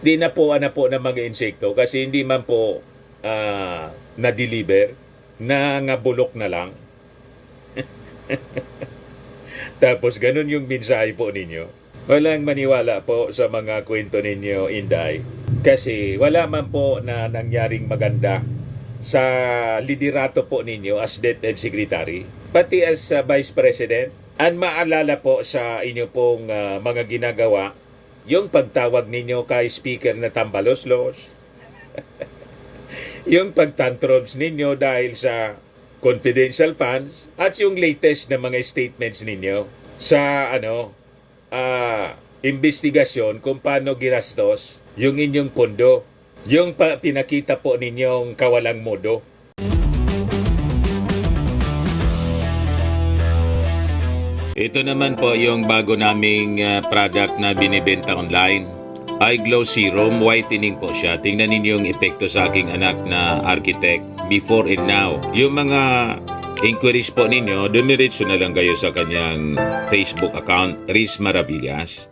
Di na po ng mga insekto kasi hindi man po na-deliver, na nga bulok na lang. Tapos ganun yung mensahe po ninyo. Walang maniwala po sa mga kwento ninyo, Inday. Kasi wala man po na nangyaring maganda sa liderato po ninyo as DepEd Secretary, pati as Vice President. Ang maalala po sa inyo pong mga ginagawa, yung pagtawag ninyo kay Speaker na tambaloslos, yung pagtantrums ninyo dahil sa confidential funds, at yung latest na mga statements ninyo sa investigasyon kung paano ginastos yung inyong pondo, yung pinakita po ninyong kawalang modo. Ito naman po yung bago naming product na binibenta online. iGlow Serum Whitening po siya. Tingnan ninyo yung epekto sa aking anak na architect before and now. Yung mga inquiries po ninyo, dumiretso na lang kayo sa kanyang Facebook account, Riz Maravillas.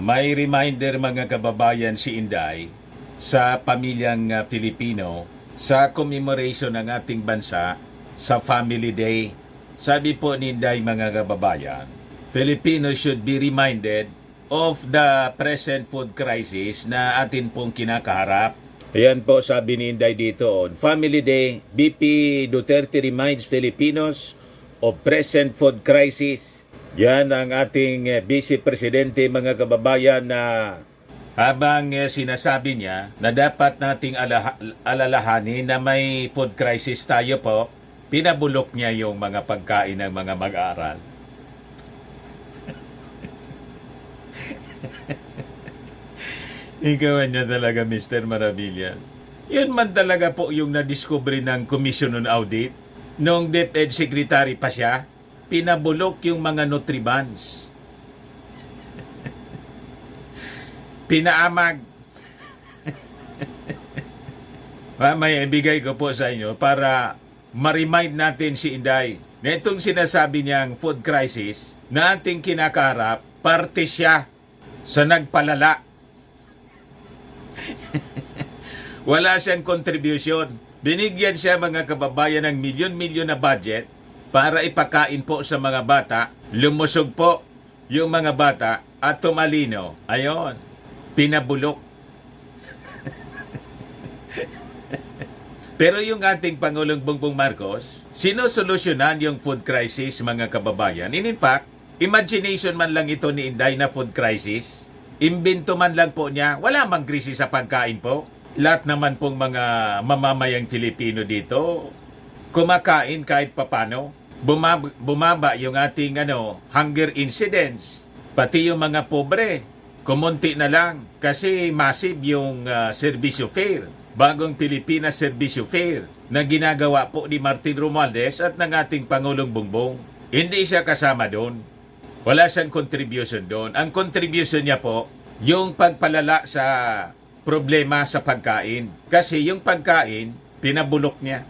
May reminder mga kababayan si Inday sa pamilyang Filipino sa commemoration ng ating bansa sa Family Day. Sabi po ni Inday mga kababayan, Filipinos should be reminded of the present food crisis na atin pong kinakaharap. Ayan po sabi ni Inday dito, on Family Day, BP Duterte reminds Filipinos of present food crisis. Yan ang ating Vice Presidente mga kababayan na habang sinasabi niya na dapat nating alalahanin na may food crisis tayo po, pinabulok niya yung mga pagkain ng mga mag-aaral. Ikaw niya talaga, Mr. Maravilla. Yun man talaga po yung nadiscovery ng Commission on Audit. Noong DepEd Secretary pa siya, pinabulok yung mga Nutribans. Pinaamag. Mamaya ibigay ko po sa inyo para ma-remind natin si Inday na itong sinasabi niyang food crisis na ating kinakaharap, parte siya sa nagpalala. Wala siyang contribution. Binigyan siya mga kababayan ng milyon-milyon na budget para ipakain po sa mga bata. Lumusog po yung mga bata at tumalino. Ayon, pinabulok. Pero yung ating Pangulong Bongbong Marcos, sinosolusyonan yung food crisis mga kababayan. In fact, imagination man lang ito ni Inday na food crisis. Imbento man lang po niya. Wala mang krisis sa pagkain po. Lahat naman pong mga mamamayang Filipino dito, kumakain kahit papano. Bumaba yung ating hunger incidence. Pati yung mga pobre, kumunti na lang kasi massive yung servisyo fare. Bagong Pilipinas Servisyo Fare na ginagawa po ni Martin Romualdez at ng ating Pangulong Bongbong. Hindi siya kasama doon. Wala siyang contribution doon. Ang contribution niya po, yung pagpalala sa problema sa pagkain. Kasi yung pagkain, pinabulok niya.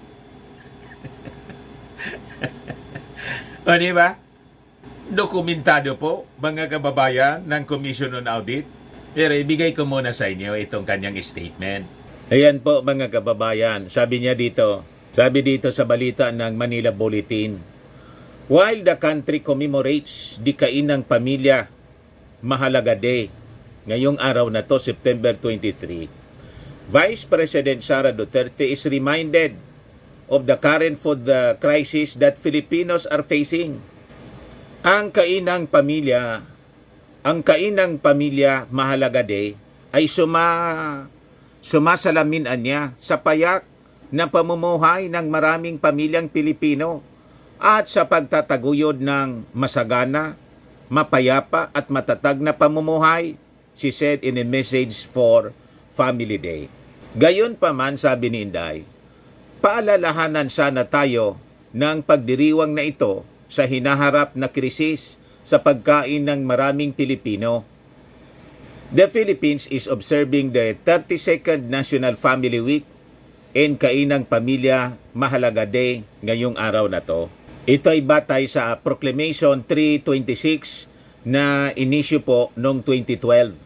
O diba? Dokumentado po, mga kababayan ng Commission on Audit. Pero ibigay ko muna sa inyo itong kanyang statement. Ayan po mga kababayan, sabi dito sa balita ng Manila Bulletin, while the country commemorates Dikainang Pamilya Mahalaga Day, ngayong araw na to, September 23, Vice President Sara Duterte is reminded of the current food crisis that Filipinos are facing. Ang Kainang Pamilya Mahalaga Day ay sumasalamin niya sa payak na pamumuhay ng maraming pamilyang Pilipino at sa pagtataguyod ng masagana, mapayapa at matatag na pamumuhay, she said in a message for Family Day. Gayon pa man, sabi ni Inday, paalalahanan sana tayo ng pagdiriwang na ito sa hinaharap na krisis sa pagkain ng maraming Pilipino. The Philippines is observing the 32nd National Family Week and Kainang Pamilya Mahalaga Day ngayong araw na to. Ito ay batay sa Proclamation 326 na inisyu po noong 2012.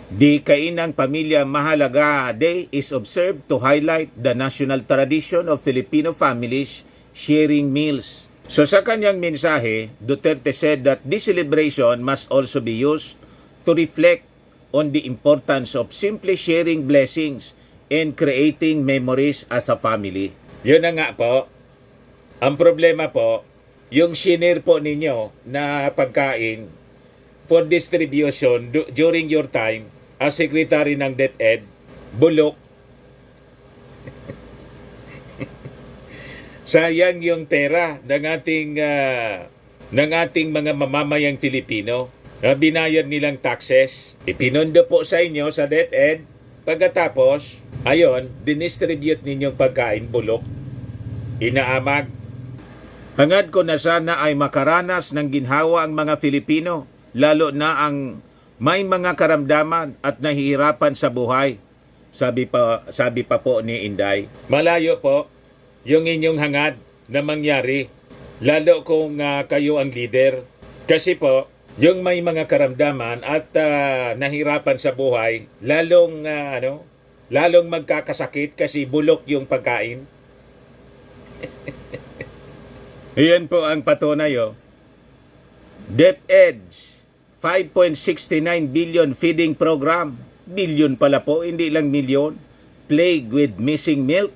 Di Kainang Pamilya Mahalaga Day is observed to highlight the national tradition of Filipino families sharing meals. So sa kanyang mensahe, Duterte said that this celebration must also be used to reflect on the importance of simply sharing blessings and creating memories as a family. Yun na nga po. Ang problema po, yung shinare po ninyo na pagkain for distribution during your time as Secretary ng DepEd, bulok. Sayang yung pera ng ating mga mamamayang Pilipino na binayad nilang taxes. Ipinundo po sa inyo sa DepEd. Pagkatapos, ayon, dinistribute ninyong pagkain bulok. Inaamag. Hangad ko na sana ay makaranas ng ginhawa ang mga Filipino, lalo na ang may mga karamdaman at nahihirapan sa buhay. Sabi pa po ni Inday. Malayo po yung inyong hangad na mangyari, lalo kung kayo ang leader. Kasi po, yung may mga karamdaman at nahirapan sa buhay, lalong magkakasakit kasi bulok yung pagkain. Iyan po ang patunay. DepEd's 5.69 billion feeding program. Billion pala po, hindi lang milyon. Plagued with missing milk,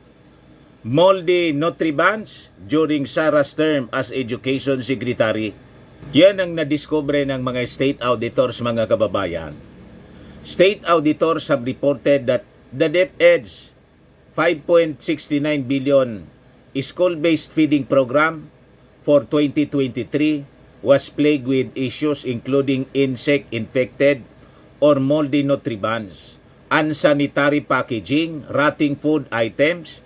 moldy nutrients during Sara's term as Education Secretary. Yan ang nadiskubre ng mga state auditors, mga kababayan. State auditors have reported that the DepEd's 5.69 billion school-based feeding program for 2023 was plagued with issues including insect-infected or moldy nutrients, unsanitary packaging, rotting food items,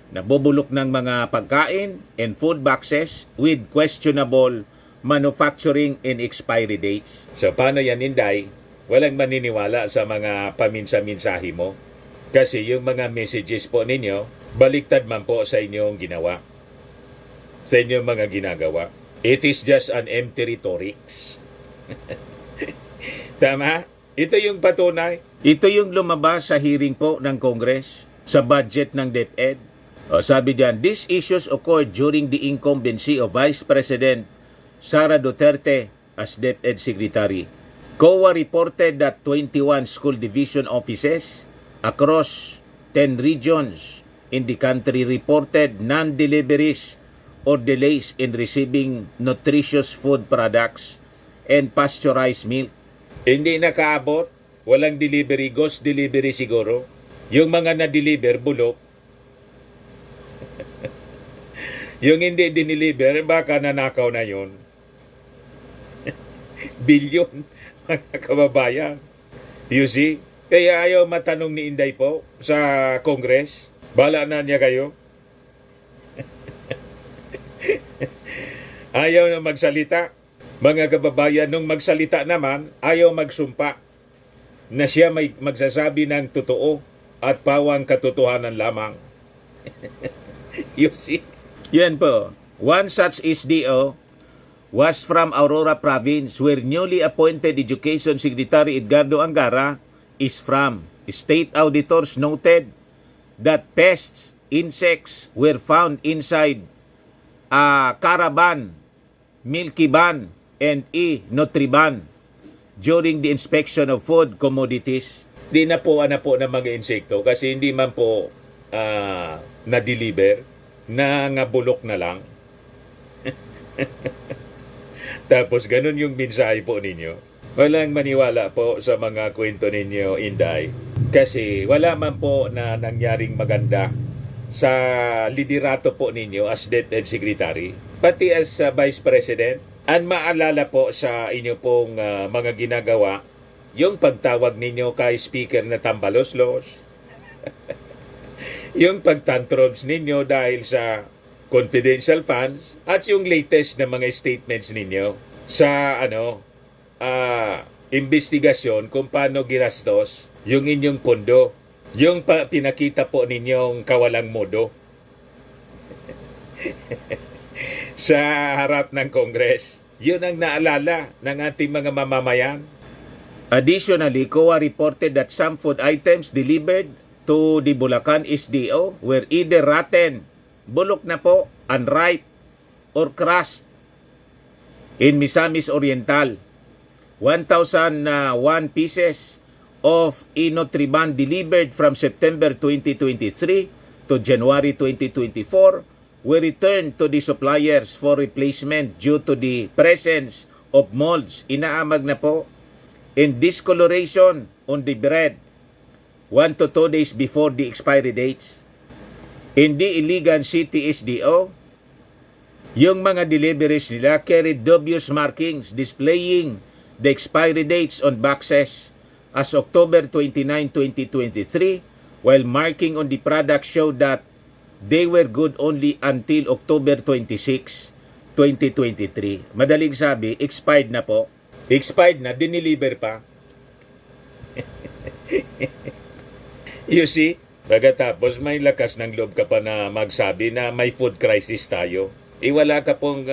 nabubulok ng mga pagkain and food boxes with questionable manufacturing and expiry dates. So paano yan, Inday? Walang maniniwala sa mga paminsa-minsahi mo. Kasi yung mga messages po ninyo, baliktad man po sa inyong ginawa. Sa inyong mga ginagawa. It is just an empty rhetoric. Tama? Ito yung patunay. Ito yung lumabas sa hearing po ng Congress sa budget ng DepEd. Sabi diyan, these issues occurred during the incumbency of Vice President Sara Duterte as DepEd Secretary. COA reported that 21 school division offices across 10 regions in the country reported non-deliveries or delays in receiving nutritious food products and pasteurized milk. Hindi nakaabot, walang delivery, ghost delivery siguro. Yung mga na-deliver, bulok. Yung hindi dineliver, baka nanakaw na yun. Bilyon, mga kababayan. You see? Kaya ayaw matanong ni Inday po sa Congress. Bala na niya kayo. Ayaw na magsalita. Mga kababayan, nung magsalita naman, ayaw magsumpa na siya may magsasabi ng totoo at pawang katotohanan lamang. You see? Yan po. One such SDO was from Aurora Province where newly appointed Education Secretary Edgardo Angara is from. State auditors noted that pests, insects were found inside Caravan, Milky Ban, and Nutriban during the inspection of food commodities. Di na po ng mga insekto kasi hindi man po na-deliver, nangabulok na lang. Tapos ganun yung mensahe po ninyo. Walang maniwala po sa mga kwento ninyo, Inday. Kasi wala man po na nangyaring maganda sa liderato po ninyo as DepEd Secretary, pati as Vice President. Ang maalala po sa inyo pong mga ginagawa, yung pagtawag ninyo kay Speaker na tambaloslos, yung pagtantrums ninyo dahil sa confidential funds, at yung latest na mga statements ninyo sa investigasyon kung paano ginastos yung inyong pondo, yung pinakita po ninyong kawalang modo sa harap ng Congress. Yun ang naalala ng ating mga mamamayan. Additionally, COA reported that some food items delivered to the Bulacan SDO were either rotten, bulok na po, unripe, or crushed. In Misamis Oriental, 1,001 pieces of Inotriban delivered from September 2023 to January 2024 were returned to the suppliers for replacement due to the presence of molds. Inaamag na po, and discoloration on the bread 1 to 2 days before the expiry dates. In the Iligan City SDO, yung mga deliveries nila carried dubious markings displaying the expiry dates on boxes as October 29, 2023, while marking on the product showed that they were good only until October 26, 2023. Madaling sabi, expired na po. Expired na, dineliver pa. You see? Pagkatapos may lakas ng loob ka pa na magsabi na may food crisis tayo. Wala ka pong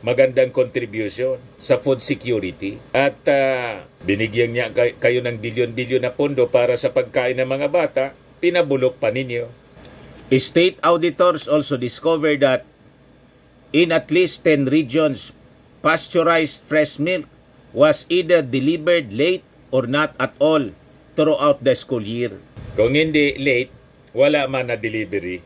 magandang contribution sa food security. At binigyan niya kayo ng bilyon-bilyon na pondo para sa pagkain ng mga bata, pinabulok pa ninyo. State auditors also discovered that in at least 10 regions, pasteurized fresh milk was either delivered late or not at all throughout the school year. Kung hindi late, wala man na delivery.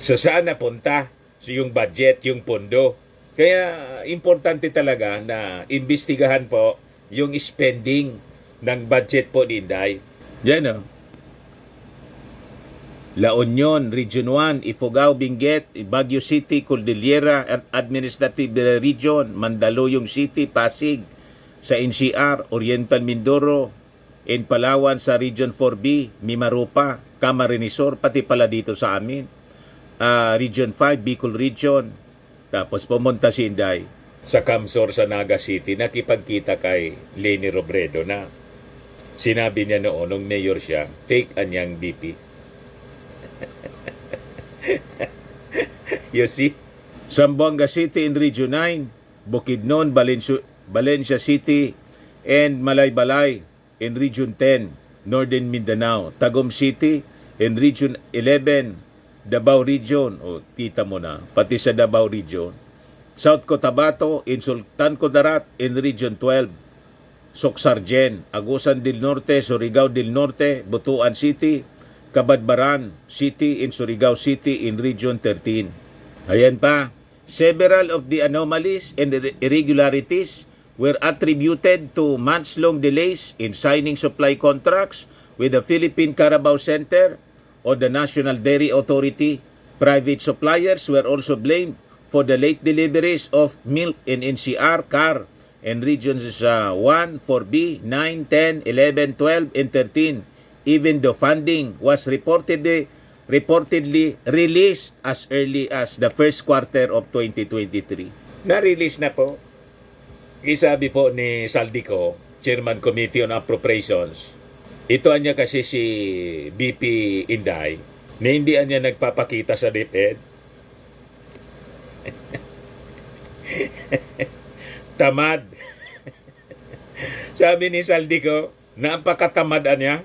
So saan napunta? So yung budget, yung pondo. Kaya importante talaga na imbestigahan po yung spending ng budget po ni Inday. Yan o. La Union, Region 1, Ifugao, Benguet, Baguio City, Cordillera, Administrative Region, Mandaluyong City, Pasig, sa NCR, Oriental Mindoro, in Palawan sa Region 4B, Mimaropa, Camarines Sur, pati pala dito sa amin. Region 5, Bicol Region, tapos pumunta si Inday sa Camsor sa Naga City, nakipagkita kay Leni Robredo na sinabi niya noon, nung mayor siya, fake anyang BP. You see? Zamboanga City in Region 9, Bukidnon, Valencia City, and Malaybalay in Region 10, Northern Mindanao. Tagum City in Region 11, Davao Region. O, kita mo na, pati sa Davao Region. South Cotabato in Sultan Kudarat in Region 12, Socsargen, Agusan del Norte, Surigao del Norte, Butuan City, Cabadbaran City in Surigao City in Region 13. Ayan pa, several of the anomalies and irregularities were attributed to months-long delays in signing supply contracts with the Philippine Carabao Center or the National Dairy Authority. Private suppliers were also blamed for the late deliveries of milk in NCR, CAR, and regions 1, 4B, 9, 10, 11, 12, and 13. Even though funding was reportedly released as early as the first quarter of 2023. Na-release na po. Isabi po ni Saldico, Chairman Committee on Appropriations, ito niya kasi si BP Inday, na hindi niya nagpapakita sa DepEd. Tamad. Sabi ni Saldico, napakatamad niya.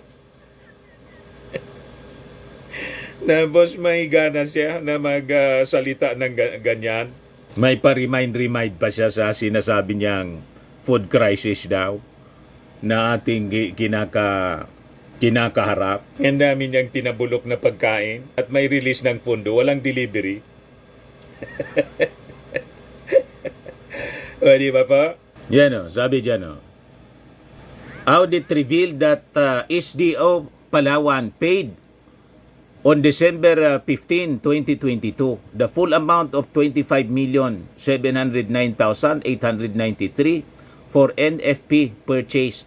Na boss, may gana siya na magsalita ng ganyan. May pa-remind pa siya sa sinasabi niyang food crisis daw na ating kinakaharap. Ang dami niyang pinabulok na pagkain at may release ng pondo, walang delivery. O, di ba po? Yan o, sabi dyan o. Audit revealed that SDO Palawan paid on December 15, 2022, the full amount of 25,709,893 for NFP purchased,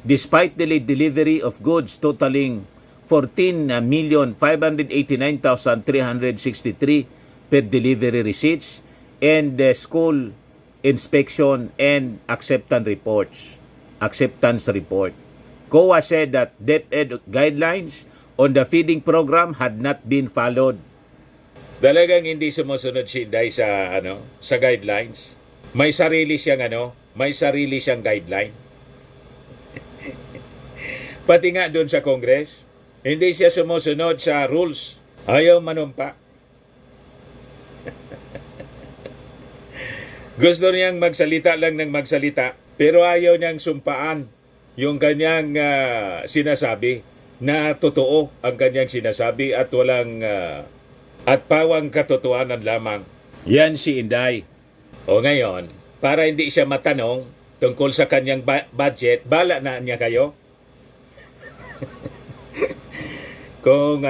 despite the late delivery of goods totaling 14,589,363 per delivery receipts and school inspection and acceptance report. COA said that DepEd guidelines on the feeding program had not been followed. Talagang hindi sumusunod si Inday sa sa guidelines. May sarili siyang may sarili siyang guideline. Pati nga doon sa Congress, hindi siya sumusunod sa rules. Ayaw manumpa. Gusto niyang magsalita lang ng magsalita, pero ayaw niyang sumpaan yung kanyang sinasabi na totoo ang kanyang sinasabi at walang at pawang katotohanan lamang. Yan si Inday. O ngayon, para hindi siya matanong tungkol sa kanyang budget, bala na niya kayo. Kung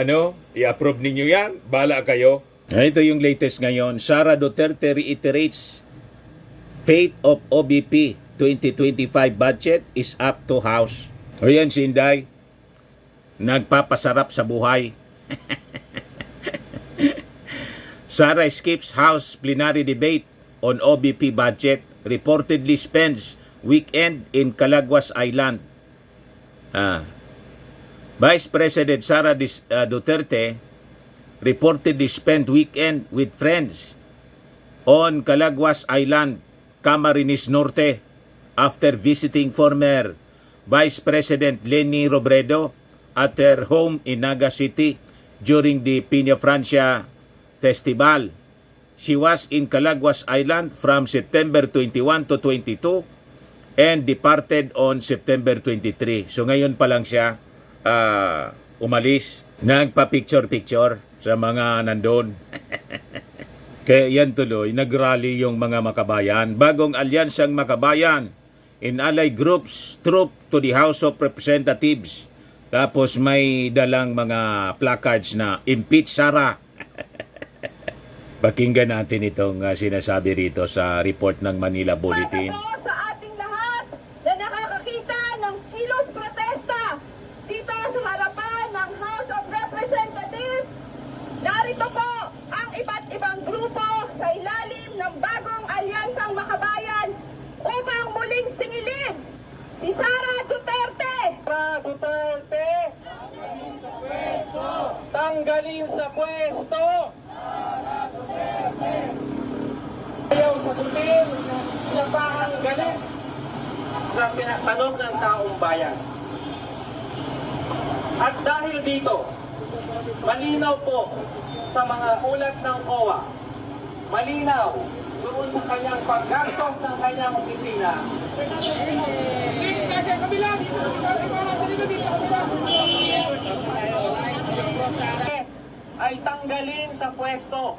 i-approve ninyo yan, bala kayo. Ito yung latest ngayon. Sara Duterte reiterates fate of OBP 2025 budget is up to House. O yan si Inday, nagpapasarap sa buhay. Sara skips House plenary debate on OBP budget, reportedly spends weekend in Calaguas Island. Vice President Sara Duterte reportedly spent weekend with friends on Calaguas Island, Camarines Norte, after visiting former Vice President Leni Robredo at her home in Naga City during the Piña Francia Festival. She was in Calaguas Island from September 21 to 22 and departed on September 23. So ngayon pa lang siya umalis. Nagpa-picture-picture sa mga nandun. Kaya yan tuloy, nagrally yung mga makabayan. Bagong alyansang makabayan in allied groups troop to the House of Representatives. Tapos may dalang mga placards na impeach Sara. Pakinggan natin itong sinasabi rito sa report ng Manila Bulletin. Para po sa ating lahat na nakakakita ng kilos protesta dito sa harapan ng House of Representatives, narito po ang iba't ibang grupo sa ilalim ng bagong alyansang makabayan upang muling singilin si Sara Duterte. Sara Duterte, tanggalin sa pwesto! Tanggalin sa pwesto! Ayaw sagutin na siya pa ang galit sa tinatanong ng taong bayan. At dahil dito, malinaw po sa mga ulat ng COA, malinaw doon sa kanyang paggastos ng kanyang opisina, ay tanggalin sa pwesto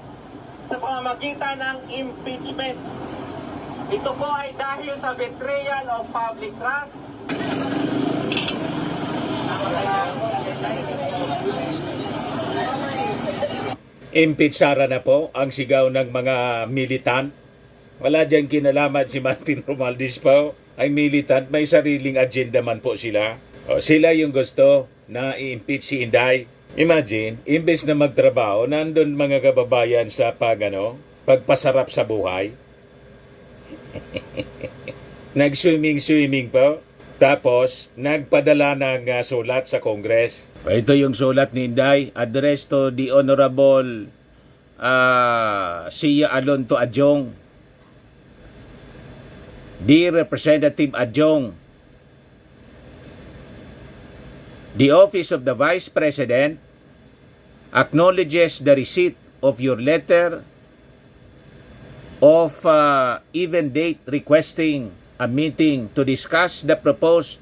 sa pamamagitan ng impeachment. Ito po ay dahil sa betrayal of public trust. Impeach Sara na po ang sigaw ng mga militant. Wala diyang kinalaman si Martin Romualdez po. Ay militant, may sariling agenda man po sila. Sila yung gusto na i-impeach si Inday. Imagine, imbes na magtrabaho, nandun mga kababayan sa pagpasarap sa buhay. Nag-swimming po. Tapos, nagpadala ng sulat sa Congress. Ito yung sulat ni Inday, address to the Honorable Sia Alonto Adjong. Dear Representative Adjong, the Office of the Vice President acknowledges the receipt of your letter of even date requesting a meeting to discuss the proposed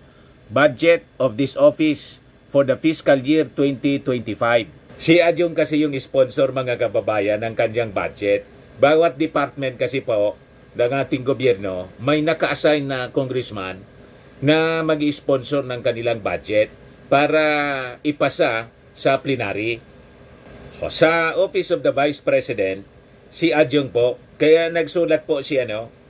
budget of this office for the fiscal year 2025. Si Adjong kasi yung sponsor mga kababayan ng kanyang budget. Bawat department kasi po ng ating gobyerno may naka-assign na congressman na mag-sponsor ng kanilang budget para ipasa sa plenary. Sa Office of the Vice President, si Adjong po, kaya nagsulat po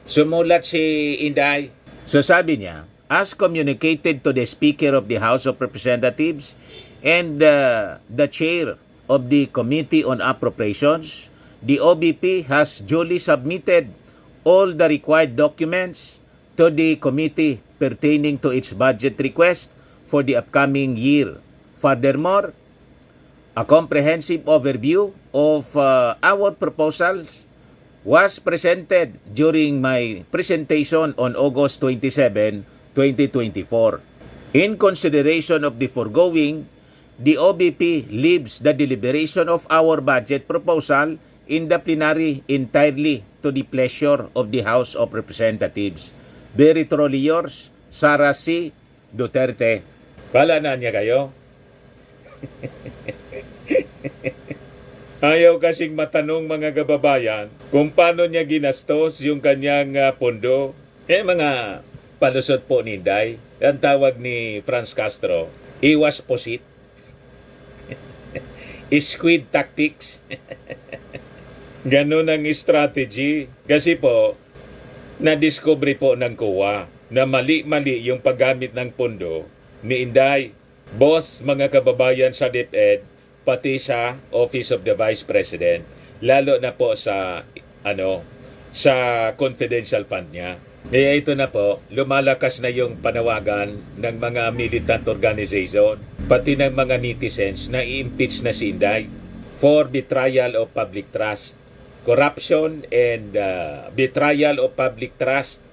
sumulat si Inday. So sabi niya, as communicated to the Speaker of the House of Representatives and the Chair of the Committee on Appropriations, the OBP has duly submitted all the required documents to the committee pertaining to its budget request for the upcoming year. Furthermore, a comprehensive overview of our proposals was presented during my presentation on August 27, 2024. In consideration of the foregoing, the OBP leaves the deliberation of our budget proposal in the plenary entirely to the pleasure of the House of Representatives. Very truly yours, Sara C. Duterte. Palanan niya kayo? Ayaw kasing matanong mga kababayan kung paano niya ginastos yung kanyang pondo. Mga palusot po ni Inday, ang tawag ni Franz Castro, iwas posit. Squid tactics. Ganun ang strategy. Kasi po, na-discover po ng COA na mali-mali yung paggamit ng pondo ni Inday. Boss, mga kababayan sa DepEd, pati sa Office of the Vice President, lalo na po sa sa confidential fund niya. Kaya ito na po, lumalakas na yung panawagan ng mga militant organization, pati ng mga netizens na i-impeach na si Inday for betrayal of public trust, corruption and betrayal of public trust.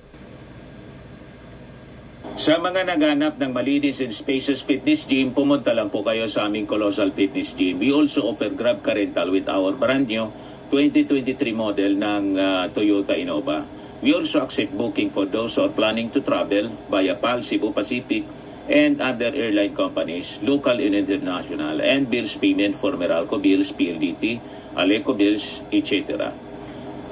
Sa mga naghanap ng malinis and spacious fitness gym, pumunta lang po kayo sa aming Colossal Fitness Gym. We also offer Grab Car Rental with our brand new 2023 model ng Toyota Innova. We also accept booking for those who are planning to travel via PAL, Cebu Pacific, and other airline companies, local and international, and bills payment for Meralco Bills, PLDT, Aleco Bills, etc.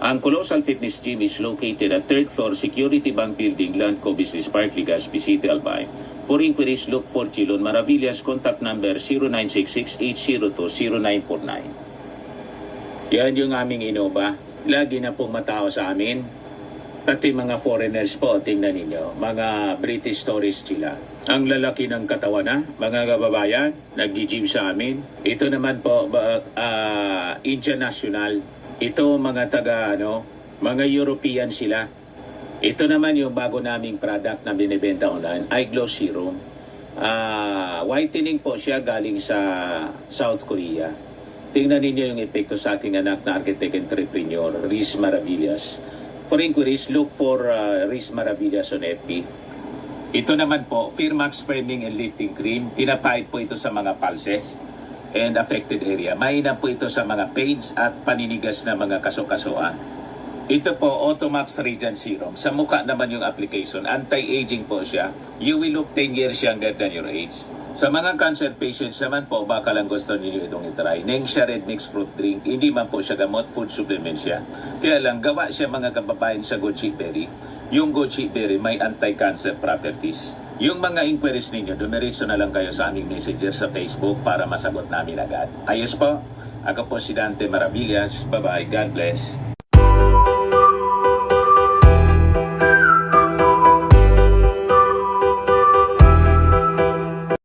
Ang Colossal Fitness Gym is located at 3rd floor Security Bank Building, Landco Business Park, Legazpi City, Albay. For inquiries, look for Chilon Maravillas. Contact number 0966-802-0949. Yan yung aming Innova. Lagi na pong matao sa amin. Pati mga foreigners po, tingnan ninyo. Mga British tourists sila. Ang lalaki ng katawan na, mga kababayan, nag-gym sa amin. Ito naman po, Indian National. Ito mga mga European sila. Ito naman yung bago naming product na binibenta online, Eye Glow Serum. Whitening po siya galing sa South Korea. Tingnan ninyo yung epekto sa aking anak na architect entrepreneur, Riz Maravillas. For inquiries, look for Riz Maravillas on FB. Ito naman po, Firmax Framing and Lifting Cream. Pinapahid po ito sa mga pulses and affected area. Mainam po ito sa mga pains at paninigas na mga kasukasuan. Ito po, Automax Radiant Serum. Sa mukha naman yung application. Anti-aging po siya. You will look 10 years younger than your age. Sa mga cancer patients naman po, baka lang gusto niyo itong itry. Nengxia Red Mix Fruit Drink. Hindi man po siya gamot, food supplement siya. Kaya lang, gawa siya mga kababayan sa goji berry. Yung goji berry may anti-cancer properties. Yung mga inquiries ninyo, dumiretso na lang kayo sa aming messenger sa Facebook para masagot namin agad. Ayos po, ako po si Dante Maravillas. Bye-bye. God bless.